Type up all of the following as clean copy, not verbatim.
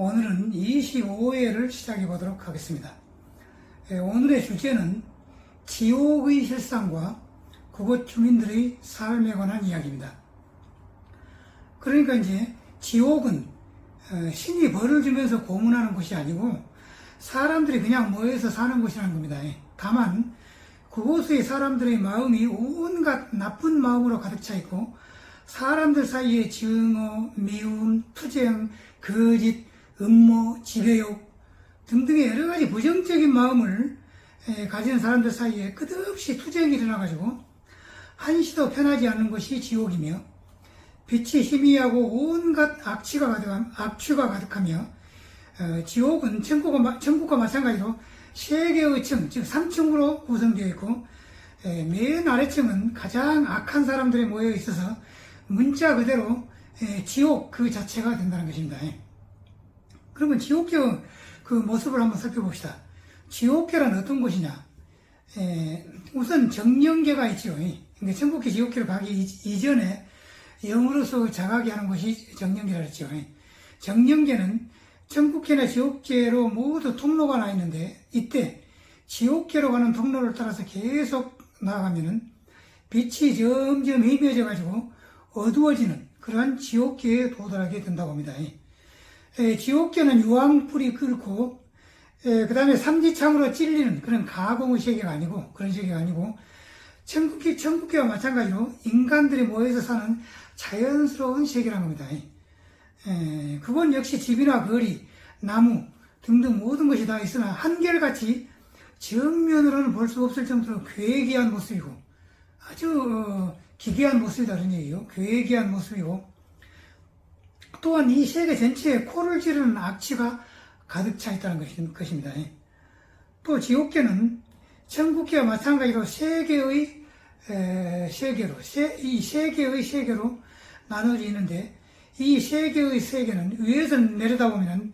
오늘은 25회를 시작해 보도록 하겠습니다. 오늘의 주제는 지옥의 실상과 그곳 주민들의 삶에 관한 이야기입니다. 그러니까 이제 지옥은 신이 벌을 주면서 고문하는 곳이 아니고 사람들이 그냥 모여서 사는 곳이라는 겁니다. 다만 그곳의 사람들의 마음이 온갖 나쁜 마음으로 가득 차 있고 사람들 사이에 증오, 미움, 투쟁, 거짓, 음모, 지배욕 등등의 여러 가지 부정적인 마음을 가진 사람들 사이에 끝없이 투쟁이 일어나가지고 한시도 편하지 않는 것이 지옥이며 빛이 희미하고 온갖 악취가 가득하며 지옥은 천국과 마찬가지로 세 개의 층, 즉 3층으로 구성되어 있고 맨 아래층은 가장 악한 사람들이 모여 있어서 문자 그대로 지옥 그 자체가 된다는 것입니다. 그러면 지옥계 그 모습을 한번 살펴봅시다. 지옥계란 어떤 곳이냐? 우선 정령계가 있죠. 그러니까 천국계 지옥계로 가기 이전에 영으로서 자각이 하는 것이 정령계라 했죠. 정령계는 천국계나 지옥계로 모두 통로가 나 있는데 이때 지옥계로 가는 통로를 따라서 계속 나아가면은 빛이 점점 희미해져 가지고 어두워지는 그러한 지옥계에 도달하게 된다고 합니다. 지옥계는 유황불이 끓고 그 다음에 삼지창으로 찔리는 그런 가공의 세계가 아니고 그런 세계가 아니고 천국계와 마찬가지로 인간들이 모여서 사는 자연스러운 세계라는 겁니다. 그건 역시 집이나 거리, 나무 등등 모든 것이 다 있으나 한결같이 정면으로는 볼 수 없을 정도로 괴기한 모습이고 아주 기괴한 모습이다 그런 얘기예요. 괴기한 모습이고 또한 이 세계 전체에 코를 찌르는 악취가 가득 차 있다는 것입니다. 또 지옥계는 천국계와 마찬가지로 세 개의 세계로 나눠져 있는데 이 세 개의 세계는 위에서 내려다보면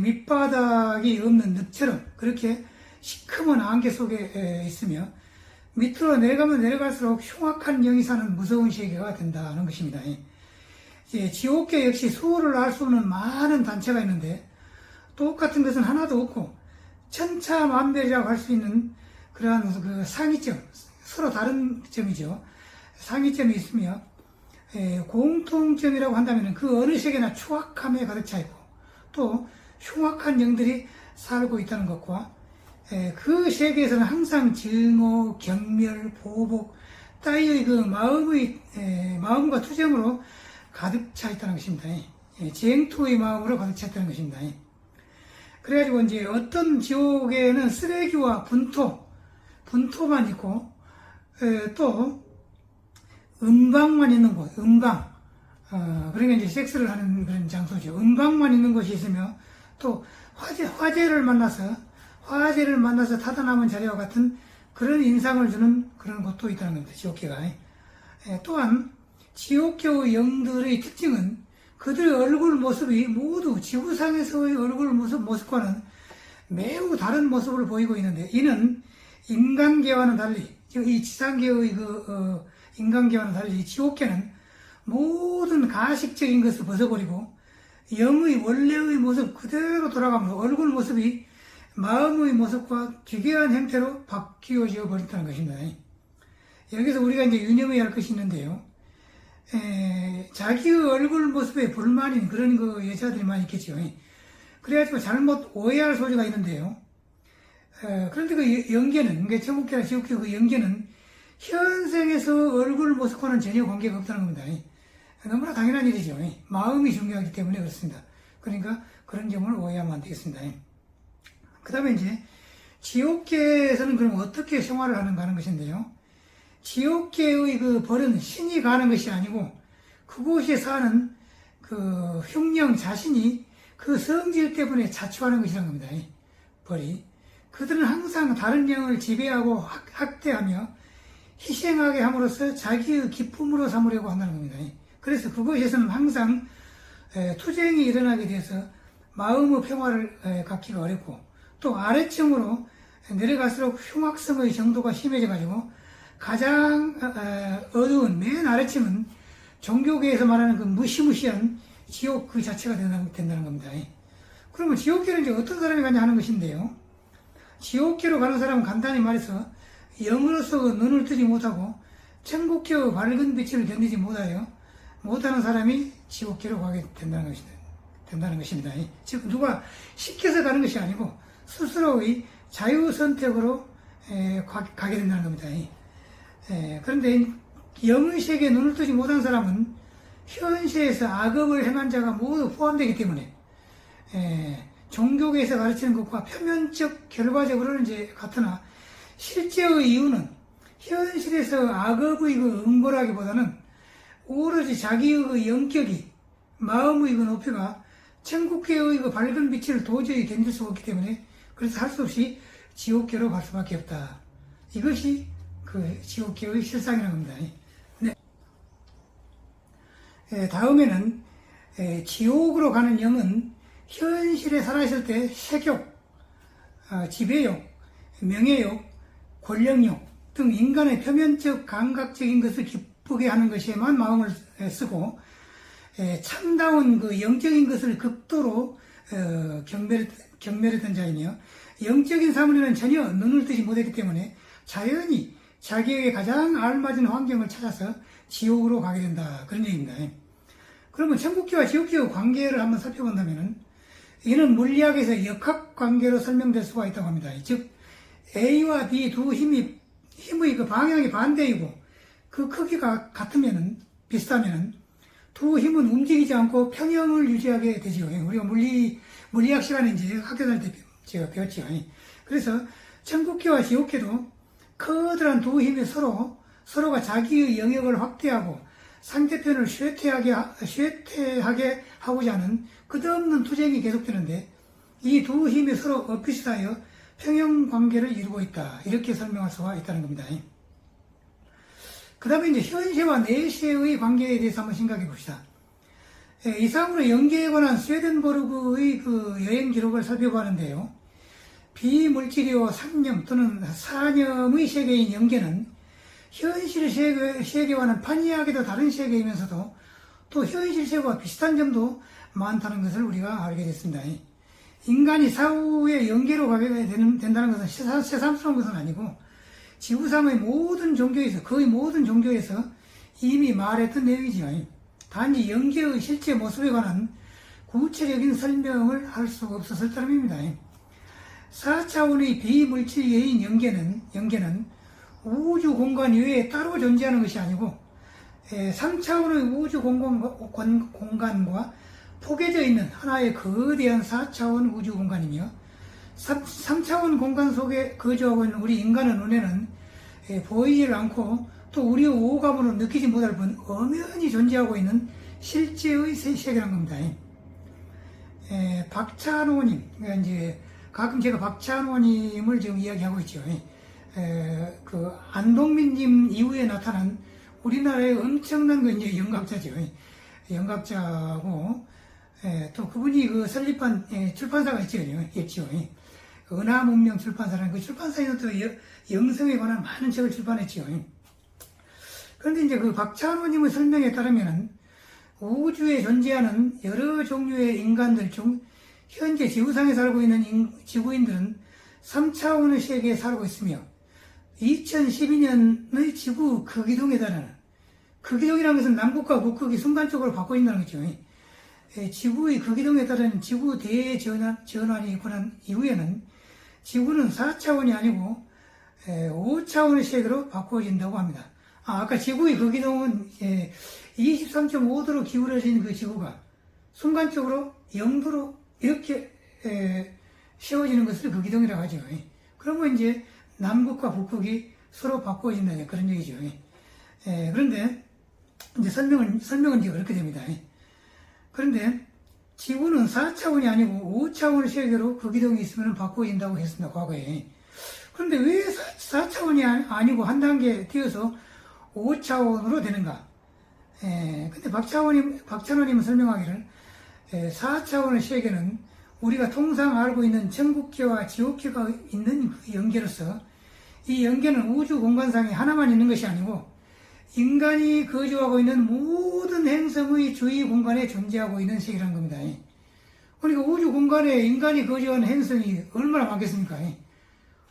밑바닥이 없는 늪처럼 그렇게 시커먼 안개 속에 있으며 밑으로 내려가면 내려갈수록 흉악한 영이 사는 무서운 세계가 된다는 것입니다. 지옥계 역시 수를 알 수 없는 많은 단체가 있는데 똑같은 것은 하나도 없고 천차만별이라고 할 수 있는 그러한 그 상이점, 서로 다른 점이죠. 상이점이 있으며 공통점이라고 한다면 그 어느 세계나 추악함에 가득 차 있고 또 흉악한 영들이 살고 있다는 것과 그 세계에서는 항상 증오, 경멸, 보복 따위의 그 마음과 투쟁으로 가득 차 있다는 것입니다. 쟁투의 마음으로 가득 차 있다는 것입니다. 그래가지고 이제 어떤 지옥에는 쓰레기와 분토만 있고 또 음방만 있는 곳, 그러니까 이제 섹스를 하는 그런 장소죠. 음방만 있는 곳이 있으며 또 화재를 만나서 타다남은 자리와 같은 그런 인상을 주는 그런 곳도 있다는 겁니다. 지옥계가. 또한 지옥계의 영들의 특징은 그들의 얼굴 모습이 모두 지구상에서의 얼굴 모습과는 매우 다른 모습을 보이고 있는데 이는 인간계와는 달리 이 지상계의 인간계와는 달리 지옥계는 모든 가식적인 것을 벗어버리고 영의 원래의 모습 그대로 돌아가면서 얼굴 모습이 마음의 모습과 기괴한 형태로 바뀌어져 버린다는 것입니다. 여기서 우리가 이제 유념해야 할 것이 있는데요. 자기의 얼굴 모습에 불만인 그런 여자들이 많이 있겠죠. 그래가지고 잘못 오해할 소리가 있는데요. 그런데 그 영계는, 그러니까 천국계나 지옥계 그 영계는 현생에서 얼굴 모습과는 전혀 관계가 없다는 겁니다. 너무나 당연한 일이죠. 마음이 중요하기 때문에 그렇습니다. 그러니까 그런 점을 오해하면 안 되겠습니다. 그 다음에 이제 지옥계에서는 그럼 어떻게 생활을 하는가 하는 것인데요. 지옥계의 그 벌은 신이 가는 것이 아니고 그곳에 사는 그 흉령 자신이 그 성질 때문에 자초하는 것이라는 겁니다. 벌이. 그들은 항상 다른 영을 지배하고 학대하며 희생하게 함으로써 자기의 기쁨으로 삼으려고 한다는 겁니다. 그래서 그곳에서는 항상 투쟁이 일어나게 돼서 마음의 평화를 갖기가 어렵고 또 아래층으로 내려갈수록 흉악성의 정도가 심해져 가지고 가장 어두운 맨 아래층은 종교계에서 말하는 그 무시무시한 지옥 그 자체가 된다는 겁니다. 그러면 지옥계는 이제 어떤 사람이 가냐 하는 것인데요. 지옥계로 가는 사람은 간단히 말해서 영으로서 눈을 뜨지 못하고 천국계의 밝은 빛을 견디지 못하는 사람이 지옥계로 가게 된다는 것입니다. 즉 누가 시켜서 가는 것이 아니고 스스로의 자유선택으로 가게 된다는 겁니다. 그런데 영의 세계에 눈을 뜨지 못한 사람은 현세에서 악업을 행한 자가 모두 포함되기 때문에 종교계에서 가르치는 것과 표면적 결과적으로는 이제 같으나 실제의 이유는 현실에서 악업의 그 응보라기보다는 오로지 자기의 그 영격이 마음의 그 높이가 천국계의 그 밝은 빛을 도저히 견딜 수 없기 때문에 그래서 할 수 없이 지옥계로 갈 수밖에 없다. 이것이 그 지옥계의 실상이라는 겁니다. 네. 다음에는 지옥으로 가는 영은 현실에 살아있을 때 색욕, 지배욕, 명예욕, 권력욕 등 인간의 표면적 감각적인 것을 기쁘게 하는 것에만 마음을 쓰고 참다운 그 영적인 것을 극도로 경멸했던 자이며 영적인 사물에는 전혀 눈을 뜨지 못했기 때문에 자연히 자기에게 가장 알맞은 환경을 찾아서 지옥으로 가게 된다. 그런 얘기입니다. 그러면 천국계와 지옥계의 관계를 한번 살펴본다면 이는 물리학에서 역학관계로 설명될 수가 있다고 합니다. 즉 A와 B 두 힘의 그 방향이 반대이고 그 크기가 비슷하면은 두 힘은 움직이지 않고 평형을 유지하게 되지요. 우리가 물리학 시간에 이제 학교 다닐 때 제가 배웠죠. 그래서 천국계와 지옥계도 커다란 두 힘이 서로가 자기의 영역을 확대하고 상대편을 쇠퇴하게 하고자 하는 끝없는 투쟁이 계속되는데 이 두 힘이 서로 엇비슷하여 평형관계를 이루고 있다. 이렇게 설명할 수가 있다는 겁니다. 그 다음에 이제 현세와 내세의 관계에 대해서 한번 생각해 봅시다. 이상으로 연계에 관한 스웨덴버그의 그 여행 기록을 살펴보는데요. 비물질이요 상념 또는 사념의 세계인 연계는 현실 세계와는 판이하게도 다른 세계이면서도 또 현실 세계와 비슷한 점도 많다는 것을 우리가 알게 됐습니다. 인간이 사후에 연계로 가게 된다는 것은 새삼스러운 것은 아니고 지구상의 거의 모든 종교에서 이미 말했던 내용이지요. 단지 연계의 실제 모습에 관한 구체적인 설명을 할 수가 없었을 따름입니다. 4차원의 비물질계인 연계는 우주 공간 이외에 따로 존재하는 것이 아니고 3차원의 우주 공간과 포개져 있는 하나의 거대한 4차원 우주 공간이며 3차원 공간 속에 거주하고 있는 우리 인간의 눈에는 보이질 않고 또 우리의 오감으로 느끼지 못할 뿐 엄연히 존재하고 있는 실제의 세계라는 겁니다. 박찬호님, 그러니까 이제 가끔 제가 박찬호님을 지금 이야기하고 있죠. 그 안동민님 이후에 나타난 우리나라의 엄청난 그 이제 영각자죠. 영각자고 또 그분이 그 설립한 출판사가 있죠. 은하문명 출판사라는 그 출판사에서 또 영성에 관한 많은 책을 출판했죠. 그런데 이제 그 박찬호님의 설명에 따르면은 우주에 존재하는 여러 종류의 인간들 중 현재 지구상에 살고 있는 지구인들은 3차원의 세계에 살고 있으며 2012년의 지구 극이동에 달하는 극이동이라는 것은 남극과 북극이 순간적으로 바꿔진다는 거죠. 지구의 극이동에 따른 지구 대전환이 있고 난 이후에는 지구는 4차원이 아니고 5차원의 세계로 바꿔진다고 합니다. 아까 지구의 극이동은 23.5도로 기울어진 그 지구가 순간적으로 0도로 이렇게 세워지는 것을 극이동이라고 하죠. 그러면 이제 남극과 북극이 서로 바꿔진다 그런 얘기죠. 그런데 이제 설명은 이제 그렇게 됩니다. 그런데 지구는 4차원이 아니고 5차원의 세계로 극이동이 있으면 바꿔진다고 했습니다. 과거에. 그런데 왜 4차원이 아니고 한 단계 뛰어서 5차원으로 되는가? 근데 박찬호님은 설명하기를 4차원의 세계는 우리가 통상 알고 있는 천국계와 지옥계가 있는 연계로서 이 연계는 우주 공간상에 하나만 있는 것이 아니고 인간이 거주하고 있는 모든 행성의 주위 공간에 존재하고 있는 세계라는 겁니다. 그러니까 우주 공간에 인간이 거주하는 행성이 얼마나 많겠습니까?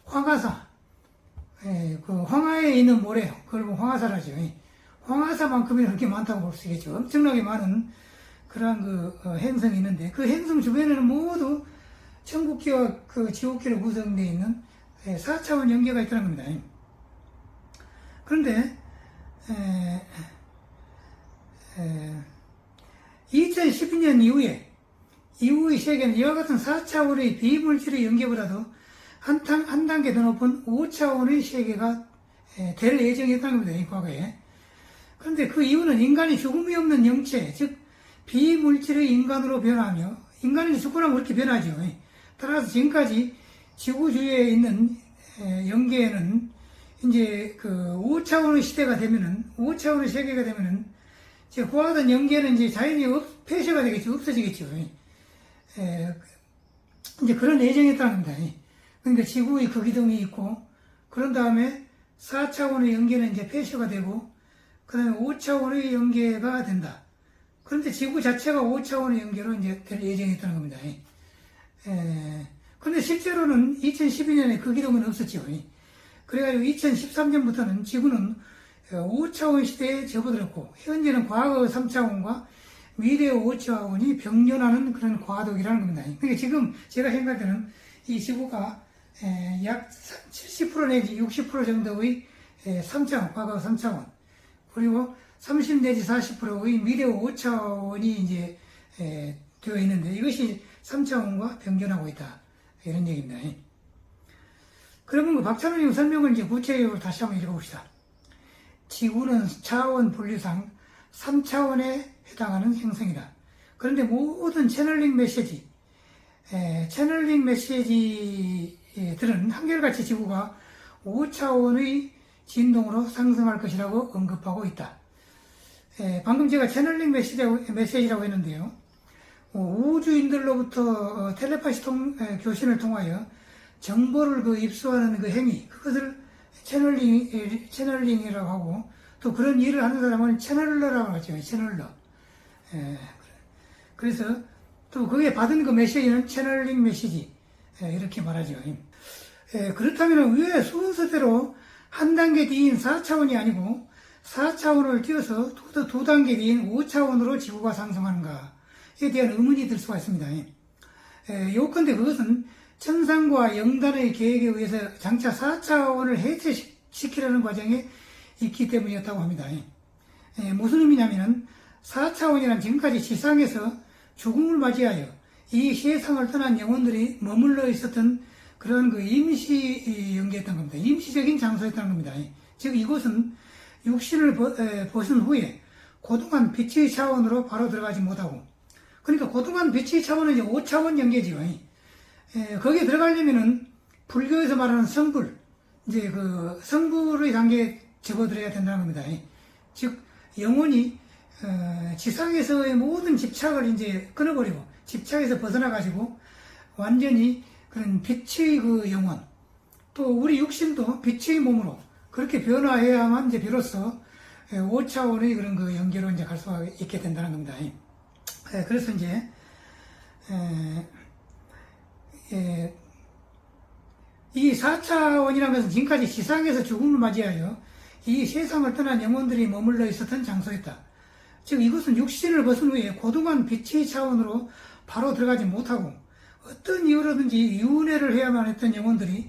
황하사, 그 황하에 있는 모래, 그걸 보면 황하사라죠. 황하사만큼이 그렇게 많다고 볼 수 있겠죠. 엄청나게 많은 그러한 그 행성이 있는데, 그 행성 주변에는 모두 천국기와 그 지옥기로 구성되어 있는 4차원 연계가 있다는 겁니다. 그런데 2012년 이후의 세계는 이와 같은 4차원의 비물질의 연계보다도 한 단계 더 높은 5차원의 세계가 될 예정이었다는 겁니다. 이 과거에. 그런데 그 이유는 인간이 죽음이 없는 영체, 즉 비물질의 인간으로 변하며, 인간이 죽고 나면 그렇게 변하죠. 따라서 지금까지 지구 주위에 있는 연계에는 이제 그 5차원의 시대가 되면은, 5차원의 세계가 되면은 이제 후하던 연계는 이제 자연히 폐쇄가 되겠죠. 없어지겠죠. 이제 그런 예정이었다는 겁니다. 그러니까 지구의 거기동이 있고, 그런 다음에 4차원의 연계는 이제 폐쇄가 되고, 그 다음에 5차원의 연계가 된다. 그런데 지구 자체가 5차원의 연계로 이제 될 예정이었다는 겁니다. 그런데 실제로는 2012년에 거기동은 없었죠. 그래가지고 2013년부터는 지구는 5차원 시대에 접어들었고, 현재는 과거 3차원과 미래의 5차원이 병존하는 그런 과도기라는 겁니다. 그러니까 지금 제가 생각하는 이 지구가 약 70% 내지 60% 정도의 3차원, 과거 3차원, 그리고 30 내지 40%의 미래 5차원이 이제 되어 있는데, 이것이 3차원과 병존하고 있다. 이런 얘기입니다. 그러면 그 박찬호님 설명을 이제 구체적으로 다시 한번 읽어봅시다. 지구는 차원 분류상 3차원에 해당하는 행성이다. 그런데 모든 채널링 메시지들은 한결같이 지구가 5차원의 진동으로 상승할 것이라고 언급하고 있다. 방금 제가 채널링 메시지라고 했는데요. 우주인들로부터 텔레파시 교신을 통하여 정보를 그 입수하는 그 행위, 그것을 채널링이라고 하고, 또 그런 일을 하는 사람은 채널러라고 하죠. 채널러. 그래서 또 그게 받은 그 메시지는 채널링 메시지, 이렇게 말하죠. 그렇다면 왜 순서대로 한 단계 뒤인 4차원이 아니고 4차원을 뛰어서 두 단계 뒤인 5차원으로 지구가 상승하는가에 대한 의문이 들 수가 있습니다. 요컨대 그것은 천상과 영단의 계획에 의해서 장차 4차원을 해체시키려는 과정에 있기 때문이었다고 합니다. 무슨 의미냐면은 4차원이란 지금까지 지상에서 죽음을 맞이하여 이 세상을 떠난 영혼들이 머물러 있었던 그런 그 임시 연계였던 겁니다. 임시적인 장소였다는 겁니다. 즉 이곳은 육신을 벗은 후에 고동한 빛의 차원으로 바로 들어가지 못하고, 그러니까 고동한 빛의 차원은 이제 5차원 연계지요. 거기에 들어가려면은 불교에서 말하는 성불, 이제 그 성불의 단계에 접어들어야 된다는 겁니다. 즉 영혼이 지상에서의 모든 집착을 이제 끊어버리고 집착에서 벗어나가지고 완전히 그런 빛의 그 영혼, 또 우리 육신도 빛의 몸으로 그렇게 변화해야만 이제 비로소 5차원의 그런 그 연계로 이제 갈 수가 있게 된다는 겁니다. 그래서 이제 이 4차원이라는 것은 지금까지 지상에서 죽음을 맞이하여 이 세상을 떠난 영혼들이 머물러 있었던 장소였다. 즉 이곳은 육신을 벗은 후에 고동한 빛의 차원으로 바로 들어가지 못하고 어떤 이유로든지 유은혜를 해야만 했던 영혼들이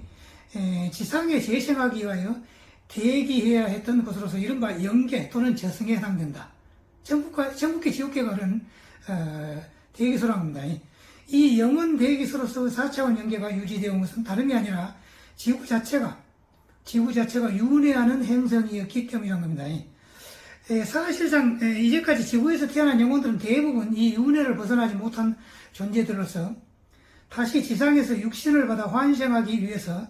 지상에 재생하기 위하여 대기해야 했던 곳으로서 이른바 영계 또는 저승에 해당된다. 천국계 지옥계가 그런 대기소라고 합니다. 이 영원 대기소로서 4차원 연계가 유지되어 온 것은 다름이 아니라 지구 자체가 유은혜하는 행성이었기 때문이라는 겁니다. 사실상 이제까지 지구에서 태어난 영혼들은 대부분 이 유은혜를 벗어나지 못한 존재들로서 다시 지상에서 육신을 받아 환생하기 위해서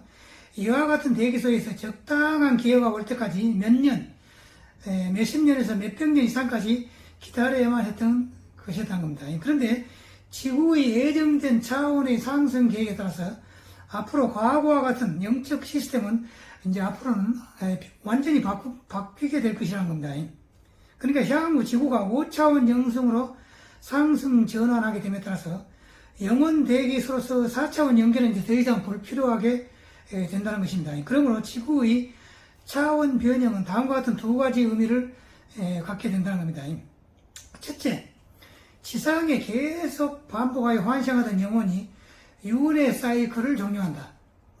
이와 같은 대기소에서 적당한 기회가 올 때까지 몇십 년에서 몇백 년 이상까지 기다려야만 했던 것이었던 겁니다. 그런데 지구의 예정된 차원의 상승 계획에 따라서 앞으로 과거와 같은 영적 시스템은 이제 앞으로는 완전히 바뀌게 될 것이라는 겁니다. 그러니까 향후 지구가 5차원 영성으로 상승 전환하게 됨에 따라서 영원 대기수로서 4차원 연계는 이제 더 이상 불필요하게 된다는 것입니다. 그러므로 지구의 차원 변형은 다음과 같은 두 가지 의미를 갖게 된다는 겁니다. 첫째, 지상에 계속 반복하여 환생하던 영혼이 유운의 사이클을 종료한다.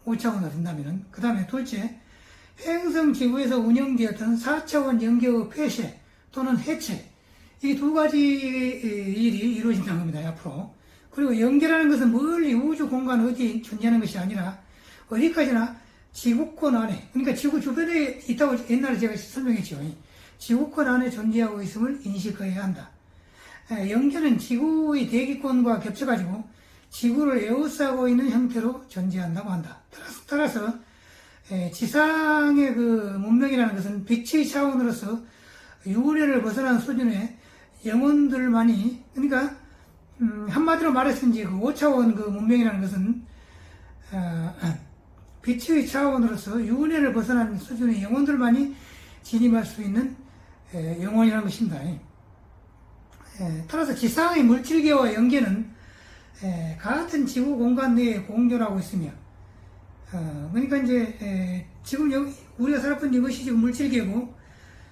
5차원으로 된다면은. 그 다음에 둘째, 행성 지구에서 운영되었던 4차원 연계의 폐쇄 또는 해체, 이 두 가지 일이 이루어진다는 겁니다. 앞으로. 그리고 연계라는 것은 멀리 우주 공간 어디에 존재하는 것이 아니라 어디까지나 지구권 안에, 그러니까 지구 주변에 있다고 옛날에 제가 설명했죠. 지구권 안에 존재하고 있음을 인식해야 한다. 연계는 지구의 대기권과 겹쳐가지고 지구를 에워싸고 있는 형태로 존재한다고 한다. 따라서 지상의 그 문명이라는 것은 빛의 차원으로서 유래를 벗어난 수준의 영혼들만이, 그러니까 한마디로 말해서 이제 그 5차원 그 문명이라는 것은 빛의 차원으로서 윤회를 벗어난 수준의 영혼들만이 진입할 수 있는 영혼이라는 것입니다. 따라서 지상의 물질계와 연계는 같은 지구 공간 내에 공존하고 있으며, 그러니까 이제 지금 여기 우리가 살았던 이것이 지금 물질계고,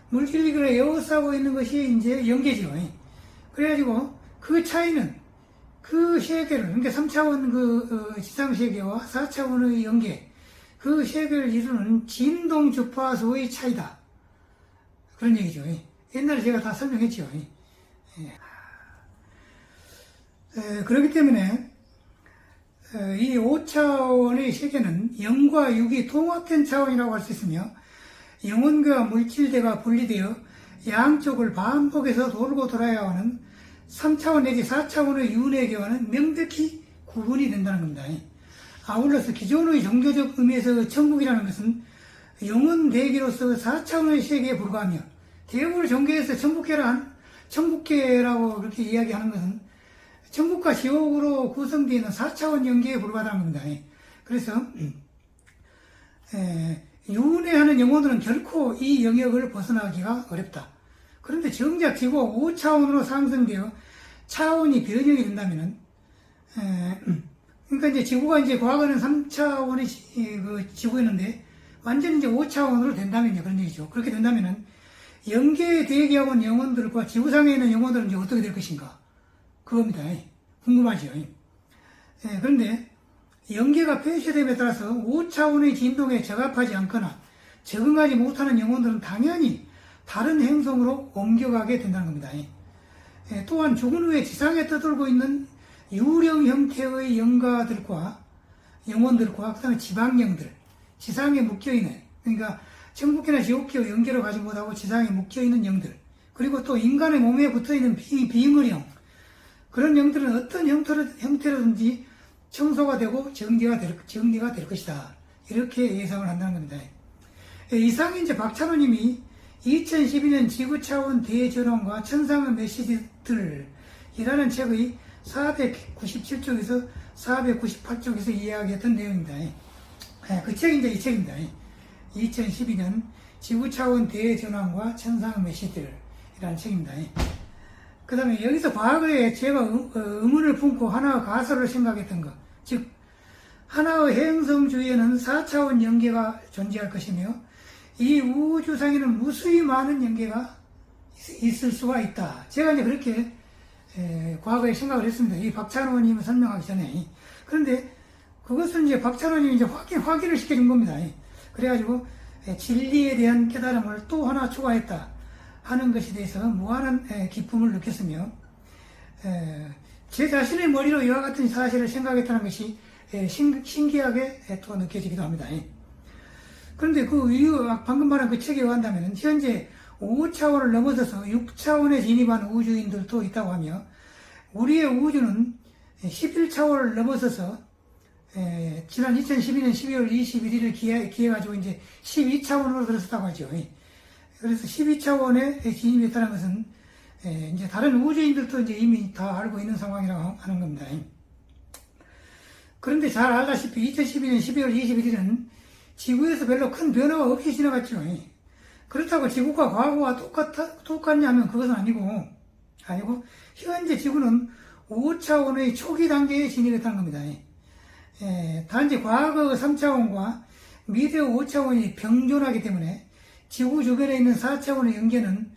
물질계를 에워싸고 있는 것이 이제 연계죠. 그래가지고 그 차이는 그 세계를, 그러니까 3차원 그 지상 세계와 4차원의 연계, 그 세계를 이루는 진동 주파수의 차이다. 그런 얘기죠. 옛날에 제가 다 설명했죠. 그렇기 때문에 이 5차원의 세계는 영과 육이 통합된 차원이라고 할 수 있으며, 영혼과 물질대가 분리되어 양쪽을 반복해서 돌고 돌아야 하는 3차원 내지 4차원의 윤회계와는 명백히 구분이 된다는 겁니다. 아울러서 기존의 종교적 의미에서 천국이라는 것은 영혼 대기로서 4차원의 세계에 불과하며, 대부분의 종교에서 천국계라고 그렇게 이야기하는 것은 천국과 지옥으로 구성되어 있는 4차원 연계에 불과하다는 겁니다. 그래서 윤회하는 영혼들은 결코 이 영역을 벗어나기가 어렵다. 그런데 정작 지구가 5차원으로 상승되어 차원이 변형이 된다면은, 그러니까 이제 지구가 이제 과거에는 3차원의 그 지구였는데 완전히 이제 5차원으로 된다면요. 그런 얘기죠. 그렇게 된다면은 연계에 대기하고 있는 영혼들과 지구상에 있는 영혼들은 이제 어떻게 될 것인가? 그겁니다. 궁금하죠. 그런데 연계가 폐쇄됨에 따라서 5차원의 진동에 적합하지 않거나 적응하지 못하는 영혼들은 당연히 다른 행성으로 옮겨가게 된다는 겁니다. 또한 죽은 후에 지상에 떠돌고 있는 유령 형태의 영가들과 영혼들과 그다음에 지방령들, 지상에 묶여있는, 그러니까 천국계나 지옥계의 연계를 가지 못하고 지상에 묶여있는 영들, 그리고 또 인간의 몸에 붙어있는 비응을형, 그런 영들은 어떤 형태로든지 청소가 되고 정리가 될 것이다. 이렇게 예상을 한다는 겁니다. 이상이 이제 박찬호님이 2012년 지구차원 대전환과 천상의 메시지들이라는 책의 497쪽에서 498쪽에서 이야기했던 내용입니다. 그 책이 이제 이 책입니다. 2012년 지구차원 대전환과 천상의 메시지들이라는 책입니다. 그 다음에 여기서 과거에 제가 의문을 품고 하나의 가설을 생각했던 것, 즉 하나의 행성 주위에는 4차원 연계가 존재할 것이며 이 우주상에는 무수히 많은 연계가 있을 수가 있다. 제가 이제 그렇게 과거에 생각을 했습니다. 이 박찬호님을 설명하기 전에. 그런데 그것은 이제 박찬호님이 이제 확인을 시켜준 겁니다. 그래가지고 진리에 대한 깨달음을 또 하나 추가했다 하는 것에 대해서 무한한 기쁨을 느꼈으며, 제 자신의 머리로 이와 같은 사실을 생각했다는 것이 신기하게 또 느껴지기도 합니다. 그런데 그 이유, 방금 말한 그 책에 의한다면 현재 5차원을 넘어서서 6차원에 진입한 우주인들도 있다고 하며, 우리의 우주는 11차원을 넘어서서 지난 2012년 12월 21일을 기해가지고 이제 12차원으로 들어섰다고 하죠. 그래서 12차원에 진입했다는 것은 이제 다른 우주인들도 이제 이미 다 알고 있는 상황이라고 하는 겁니다. 그런데 잘 알다시피 2012년 12월 21일은 지구에서 별로 큰 변화가 없이 지나갔죠. 그렇다고 지구가 과거와 똑같냐 하면 그것은 아니고 현재 지구는 5차원의 초기 단계에 진입했다는 겁니다. 단지 과거 3차원과 미래 5차원이 병존하기 때문에 지구 주변에 있는 4차원의 연계는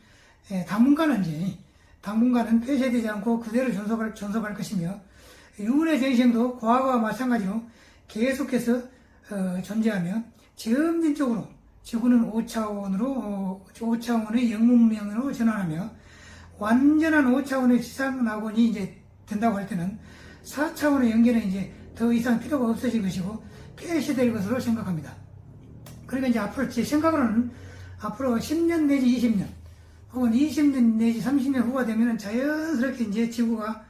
당분간은 폐쇄되지 않고 그대로 존속할 것이며, 유운의 전생도 과거와 마찬가지로 계속해서 존재하며 점진적으로 지구는 5차원의 영문명으로 전환하며 완전한 5차원의 지상낙원이 이제 된다고 할 때는 4차원의 연계는 이제 더 이상 필요가 없어질 것이고 폐쇄될 것으로 생각합니다. 그러니까 이제 앞으로 제 생각으로는 앞으로 10년 내지 20년 혹은 20년 내지 30년 후가 되면 자연스럽게 이제 지구가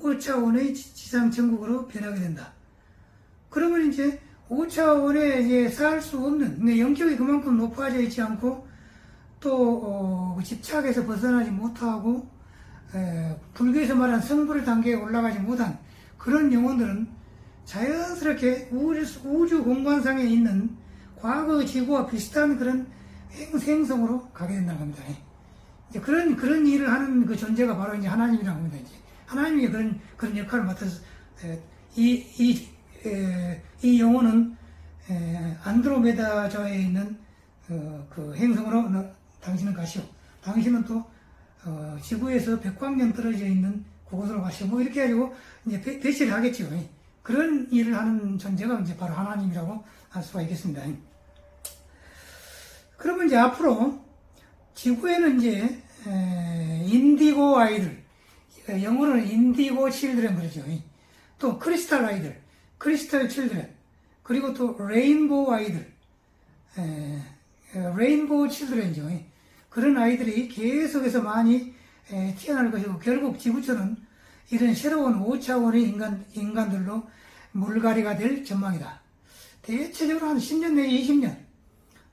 5차원의 지상 천국으로 변하게 된다. 그러면 이제 5차원에 이제 살 수 없는, 근데 영적이 그만큼 높아져 있지 않고 또 집착에서 벗어나지 못하고 불교에서 말하는 성불 단계에 올라가지 못한 그런 영혼들은 자연스럽게 우주 공간상에 있는 과거 지구와 비슷한 그런 행성으로 가게 된다는 겁니다. 이제 그런 일을 하는 그 존재가 바로 이제 하나님이라고 합니다. 이제 하나님이 그런 역할을 맡아서 이 영혼은 안드로메다좌에 있는 그 행성으로 당신은 가시오. 당신은 또 지구에서 100광년 떨어져 있는 그곳으로 가시오. 뭐 이렇게 해가지고 이제 배치를 하겠죠. 그런 일을 하는 존재가 이제 바로 하나님이라고 할 수가 있겠습니다. 그러면 이제 앞으로 지구에는 이제 인디고 아이들, 영어로는 인디고 칠드런 그러죠. 또 크리스탈 아이들, 크리스탈 칠드런, 그리고 또 레인보우 아이들, 레인보우 칠드런이죠. 그런 아이들이 계속해서 많이 태어날 것이고 결국 지구촌은 이런 새로운 5차원의 인간들로 물갈이가 될 전망이다. 대체적으로 한 10년 내지 20년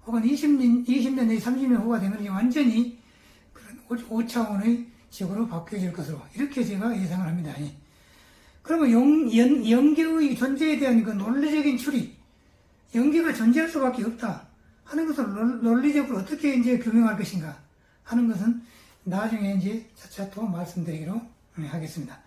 혹은 20년 내지 30년 후가 되면 완전히 그런 5차원의 지구로 바뀌어질 것으로 이렇게 제가 예상을 합니다. 그러면 영계의 존재에 대한 그 논리적인 추리, 영계가 존재할 수밖에 없다 하는 것을 논리적으로 어떻게 이제 규명할 것인가 하는 것은 나중에 이제 차차 또 말씀드리기로 하겠습니다.